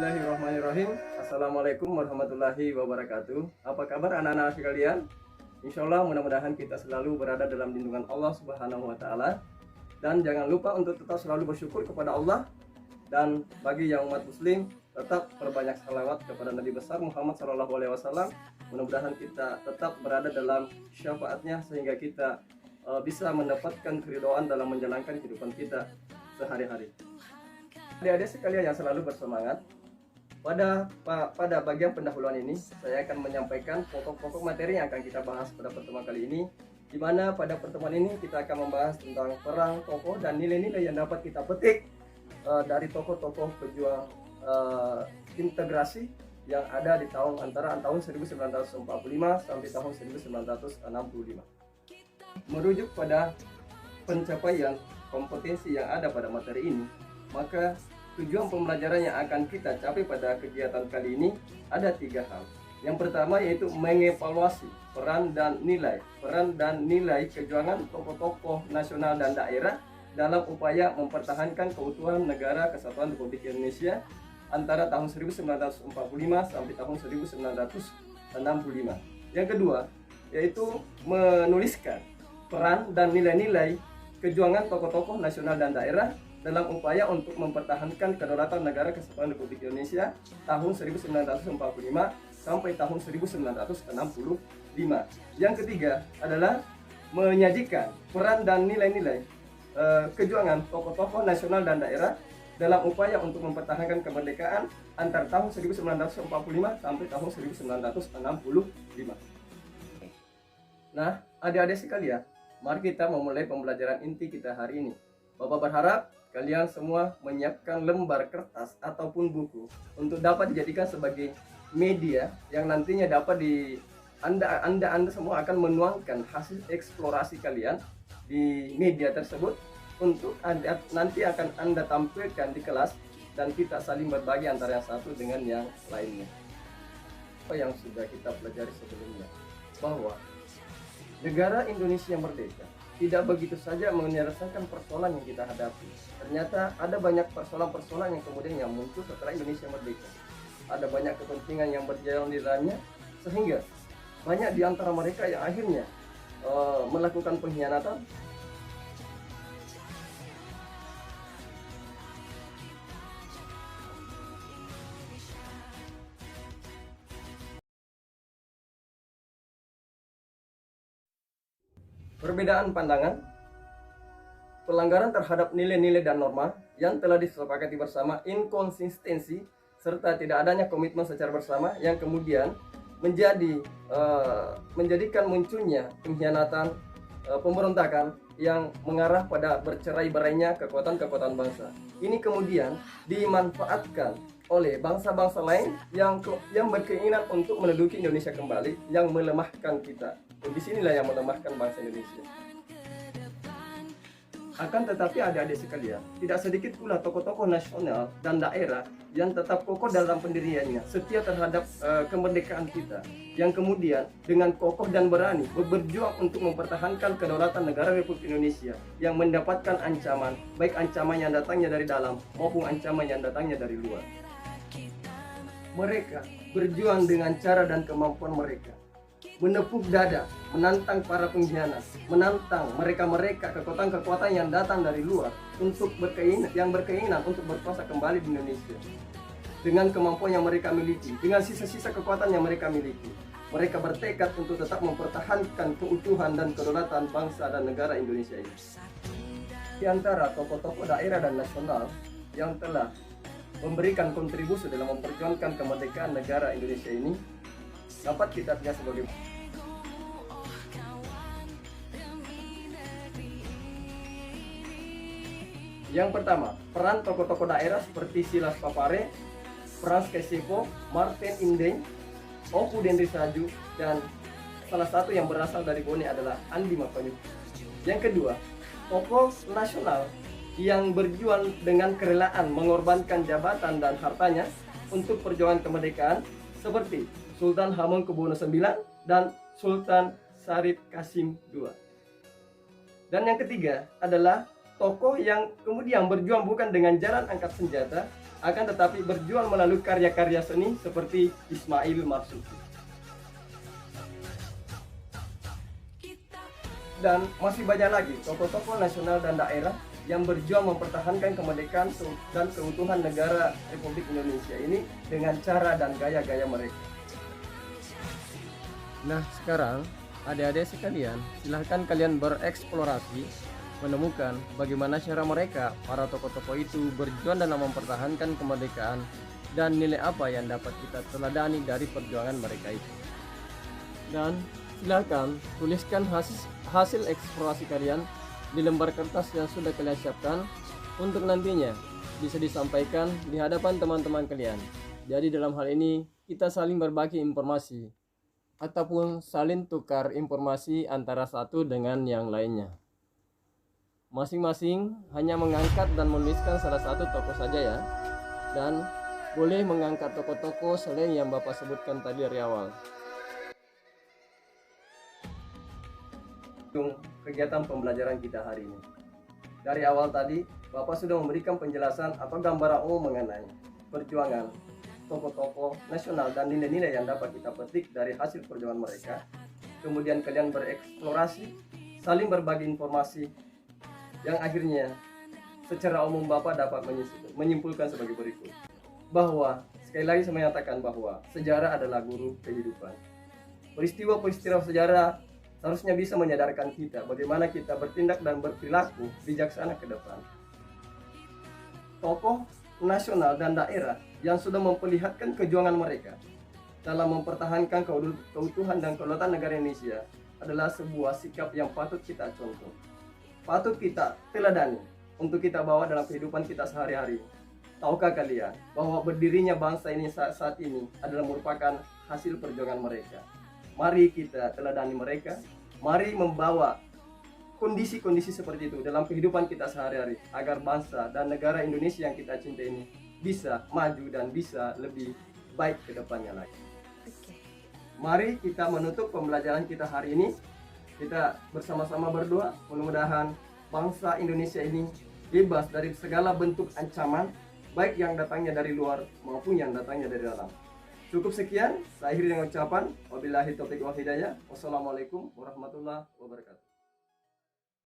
Bismillahirrahmanirrahim. Assalamualaikum warahmatullahi wabarakatuh. Apa kabar anak-anak sekalian? Insya Allah mudah-mudahan kita selalu berada dalam lindungan Allah Subhanahu wa Ta'ala. Dan jangan lupa untuk tetap selalu bersyukur kepada Allah. Dan bagi yang umat Muslim, tetap perbanyak salawat kepada Nabi besar Muhammad SAW. Mudah-mudahan kita tetap berada dalam syafaatnya sehingga kita bisa mendapatkan keridhaan dalam menjalankan kehidupan kita sehari-hari. Adik-adik sekalian yang selalu bersemangat, pada bagian pendahuluan ini saya akan menyampaikan pokok-pokok materi yang akan kita bahas pada pertemuan kali ini, di mana pada pertemuan ini kita akan membahas tentang peran tokoh dan nilai-nilai yang dapat kita petik dari tokoh-tokoh pejuang integrasi yang ada di antara tahun 1945 sampai tahun 1965. Merujuk pada pencapaian kompetensi yang ada pada materi ini, maka tujuan pembelajaran yang akan kita capai pada kegiatan kali ini ada 3 hal. Yang pertama yaitu mengevaluasi peran dan nilai kejuangan tokoh-tokoh nasional dan daerah dalam upaya mempertahankan keutuhan negara kesatuan Republik Indonesia antara tahun 1945 sampai tahun 1965. Yang kedua yaitu menuliskan peran dan nilai-nilai kejuangan tokoh-tokoh nasional dan daerah dalam upaya untuk mempertahankan kedaulatan negara kesatuan Republik Indonesia tahun 1945 sampai tahun 1965. Yang ketiga adalah menyajikan peran dan nilai-nilai kejuangan tokoh-tokoh nasional dan daerah dalam upaya untuk mempertahankan kemerdekaan antara tahun 1945 sampai tahun 1965. Nah, adik-adik sekalian, mari kita memulai pembelajaran inti kita hari ini. Bapak berharap kalian semua menyiapkan lembar kertas ataupun buku untuk dapat dijadikan sebagai media yang nantinya dapat Anda semua akan menuangkan hasil eksplorasi kalian di media tersebut untuk nanti akan Anda tampilkan di kelas dan kita saling berbagi antara yang satu dengan yang lainnya. Apa yang sudah kita pelajari sebelumnya, bahwa negara Indonesia merdeka tidak begitu saja menyelesaikan persoalan yang kita hadapi. Ternyata ada banyak persoalan-persoalan yang kemudian muncul setelah Indonesia merdeka. Ada banyak kepentingan yang berjalan di dalamnya, sehingga banyak di antara mereka yang akhirnya melakukan pengkhianatan. Perbedaan pandangan, pelanggaran terhadap nilai-nilai dan norma yang telah disepakati bersama, inkonsistensi, serta tidak adanya komitmen secara bersama yang kemudian menjadikan munculnya pengkhianatan, pemberontakan yang mengarah pada bercerai-berainya kekuatan-kekuatan bangsa. Ini kemudian dimanfaatkan oleh bangsa-bangsa lain yang berkeinginan untuk menduduki Indonesia kembali, yang melemahkan kita. Di sinilah yang melemahkan bangsa Indonesia. Akan tetapi adik-adik sekalian, tidak sedikit pula tokoh-tokoh nasional dan daerah yang tetap kokoh dalam pendiriannya, setia terhadap kemerdekaan kita, yang kemudian dengan kokoh dan berani berjuang untuk mempertahankan kedaulatan negara Republik Indonesia yang mendapatkan ancaman, baik ancaman yang datangnya dari dalam maupun ancaman yang datangnya dari luar. Mereka berjuang dengan cara dan kemampuan mereka, menepuk dada, menantang para pengkhianat, menantang mereka kekuatan-kekuatan yang datang dari luar untuk berkeinginan untuk berkuasa kembali di Indonesia. Dengan kemampuan yang mereka miliki, dengan sisa-sisa kekuatan yang mereka miliki, mereka bertekad untuk tetap mempertahankan keutuhan dan kedaulatan bangsa dan negara Indonesia ini. Di antara tokoh-tokoh daerah dan nasional yang telah memberikan kontribusi dalam memperjuangkan kemerdekaan negara Indonesia ini dapat kita lihat sebagai yang pertama, peran tokoh-tokoh daerah seperti Silas Papare, Frans Kaisiepo, Martin Indeng, Oku Dendri Saju, dan salah satu yang berasal dari Bone adalah Andi Mapanyuk. Yang kedua, tokoh nasional yang berjuang dengan kerelaan mengorbankan jabatan dan hartanya untuk perjuangan kemerdekaan seperti Sultan Hamengkubuwono IX dan Sultan Syarif Qasim II. Dan yang ketiga adalah tokoh yang kemudian berjuang bukan dengan jalan angkat senjata, akan tetapi berjuang melalui karya-karya seni seperti Ismail Marzuki. Dan masih banyak lagi tokoh-tokoh nasional dan daerah yang berjuang mempertahankan kemerdekaan dan keutuhan negara Republik Indonesia ini dengan cara dan gaya-gaya mereka. Nah, sekarang adik-adik sekalian, silahkan kalian bereksplorasi, menemukan bagaimana cara mereka, para tokoh-tokoh itu berjuang dalam mempertahankan kemerdekaan dan nilai apa yang dapat kita teladani dari perjuangan mereka itu. Dan silahkan tuliskan hasil eksplorasi kalian di lembar kertas yang sudah kalian siapkan untuk nantinya bisa disampaikan di hadapan teman-teman kalian. Jadi dalam hal ini kita saling berbagi informasi ataupun saling tukar informasi antara satu dengan yang lainnya. Masing-masing hanya mengangkat dan menuliskan salah satu tokoh saja ya. Dan boleh mengangkat tokoh-tokoh selain yang Bapak sebutkan tadi dari awal. Kegiatan pembelajaran kita hari ini. Dari awal tadi, Bapak sudah memberikan penjelasan atau gambaran umum mengenai perjuangan tokoh-tokoh nasional dan nilai-nilai yang dapat kita petik dari hasil perjuangan mereka. Kemudian kalian bereksplorasi, saling berbagi informasi, yang akhirnya secara umum Bapak dapat menyimpulkan sebagai berikut. Bahwa, sekali lagi saya menyatakan bahwa sejarah adalah guru kehidupan. Peristiwa-peristiwa sejarah seharusnya bisa menyadarkan kita bagaimana kita bertindak dan berperilaku bijaksana ke depan. Tokoh nasional dan daerah yang sudah memperlihatkan kejuangan mereka dalam mempertahankan keutuhan dan kedaulatan negara Indonesia adalah sebuah sikap yang patut kita contoh, patut kita teladani untuk kita bawa dalam kehidupan kita sehari-hari. Tahukah kalian bahwa berdirinya bangsa ini saat ini adalah merupakan hasil perjuangan mereka? Mari kita teladani mereka, mari membawa kondisi-kondisi seperti itu dalam kehidupan kita sehari-hari agar bangsa dan negara Indonesia yang kita cintai ini bisa maju dan bisa lebih baik ke depannya lagi. Mari kita menutup pembelajaran kita hari ini. Kita bersama-sama berdoa mudah-mudahan bangsa Indonesia ini bebas dari segala bentuk ancaman, baik yang datangnya dari luar maupun yang datangnya dari dalam. Cukup sekian, saya akhiri dengan ucapan wabillahi taufiq wal hidayah. Wassalamualaikum warahmatullahi wabarakatuh.